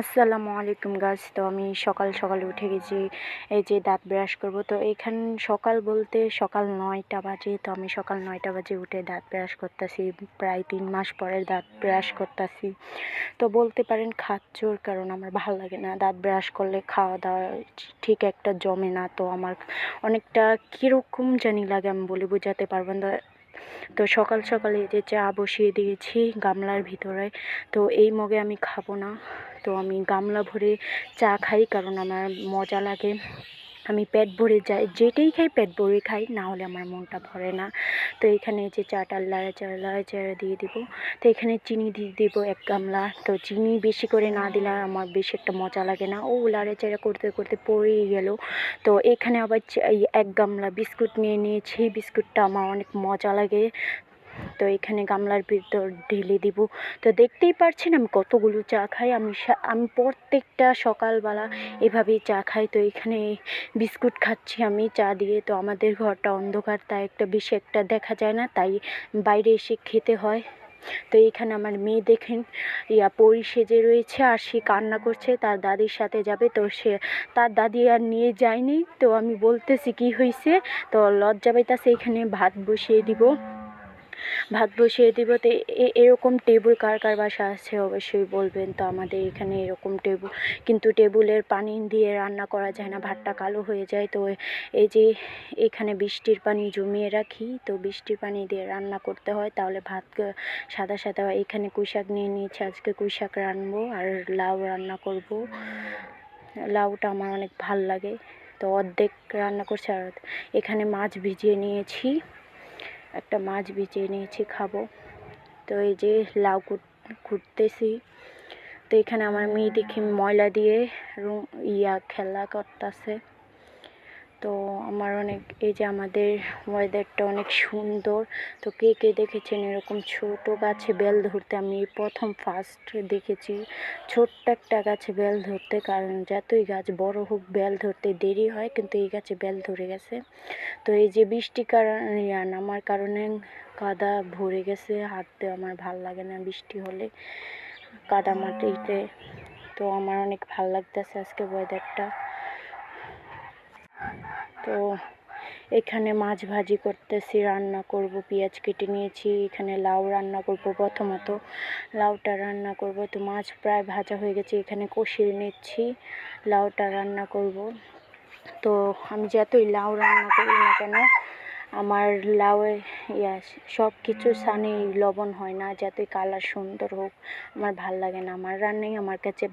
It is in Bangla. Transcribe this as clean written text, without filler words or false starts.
আসসালামু আলাইকুম গাইস। তো আমি সকাল সকালে উঠে গেছি, এই যে দাঁত ব্রাশ করব। তো এখানে সকাল বলতে সকাল 9টা বাজে। তো আমি সকাল 9টা বাজে উঠে দাঁত ব্রাশ করতেছি, প্রায় 3 মাস পরে দাঁত ব্রাশ করতেছি। তো বলতে পারেন খাচ্চোর, কারণ আমার ভালো লাগে না দাঁত ব্রাশ করলে, খাওয়া দাওয়া ঠিক একটা জমে না। তো আমার অনেকটা কীরকম জানি লাগে, আমি বলে বোঝাতে পারবো না। তো সকাল সকালে এই যে চা বসিয়ে দিয়েছি গামলার ভিতরে। তো এই মগে আমি খাবো না, তো আমি গামলা ভরে চা খাই, কারণ আমার মজা লাগে। আমি পেট ভরে যাই, যেটাই খাই পেট ভরে খাই, না হলে আমার মনটা ভরে না। তো এখানে যে চাটা লাড়াচাড়া দিয়ে দিব। তো এখানে চিনি দিয়ে দিব 1 গামলা। তো চিনি বেশি করে না দিলে আমার বেশি একটা মজা লাগে না। ও লাড়াচাড়া করতে করতে পড়েই গেল। তো এখানে আবার এই 1 গামলা বিস্কুট নিয়ে নিয়েছি, বিস্কুটটা আমার অনেক মজা লাগে। তো এখানে গামলার ভিতর ঢেলে দিব। তো দেখতেই পাচ্ছেন আমি কতগুলো চা খাই। আমি প্রত্যেকটা সকালবেলা এভাবেই চা খাই। তো এখানে বিস্কুট খাচ্ছি আমি চা দিয়ে। তো আমাদের ঘরটা অন্ধকার, তাই বেশি একটা দেখা যায় না, তাই বাইরে এসে খেতে হয়। তো এইখানে আমার মেয়ে দেখেন পরি সেজে রয়েছে, আর সে কান্না করছে, তার দাদির সাথে যাবে। তো সে তার দাদি আর নিয়ে যায়নি। তো আমি বলতেছি কি হয়েছে, তো লজ্জা পাইতাছে। এখানে ভাত বসিয়ে দিব। তো এরকম টেবিল কার কার বাসা আছে অবশ্যই বলবেন। তো আমাদের এখানে এরকম টেবিল, কিন্তু টেবিলের পানি দিয়ে রান্না করা যায় না, ভাতটা কালো হয়ে যায়। তো এই যে এখানে বৃষ্টির পানি জমিয়ে রাখি, তো বৃষ্টির পানি দিয়ে রান্না করতে হয়, তাহলে ভাত সাদা সাদা হয়। এখানে কুইশাক নিয়ে নিয়েছি, আজকে কুইশাক রানবো আর লাউ রান্না করব। লাউটা আমার অনেক ভাল লাগে। তো অর্ধেক রান্না করছি, আর এখানে মাছ ভিজিয়ে নিয়েছি, একটা মাছ ভিজিয়ে নিয়েছি, খাবো। তো এই যে লাউ কুটতেছি। তো এখানে আমার মেয়ে দেখি ময়লা দিয়ে খেলা করতেছে। তো আমার অনেক, এই যে আমাদের ওয়েদারটা অনেক সুন্দর। তো কে কে দেখেছেন এরকম ছোট গাছে বেল ধরতে? আমি ফার্স্ট দেখেছি ছোট্ট একটা গাছে বেল ধরতে, কারণ যতই গাছ বড় হোক বেল ধরতে দেরি হয়, কিন্তু এই গাছে বেল ধরে গেছে। তো এই যে বৃষ্টি নামার কারণে কাদা ভরে গেছে, হাঁটতে আমার ভাল লাগে না বৃষ্টি হলে কাদা মাটিতে। তো আমার অনেক ভাল লাগতেছে আজকে ওয়েদারটা। তো এখানে মাছ ভাজি করতেছি, রান্না করব, পেঁয়াজ কেটে নিয়েছি। এখানে লাউ রান্না করব, প্রথমত লাউটা রান্না করব। তো মাছ প্রায় ভাজা হয়ে গেছে, এখানে কষিয়ে নিচ্ছি, লাউটা রান্না করব। তো আমি যতই লাউ রান্না করি না কেন, আমার লাউয়ে সব কিছু সানি লবণ হয় না, যতই কালার সুন্দর হোক আমার ভাল লাগে না। আমার রান্নাই আমার কাছে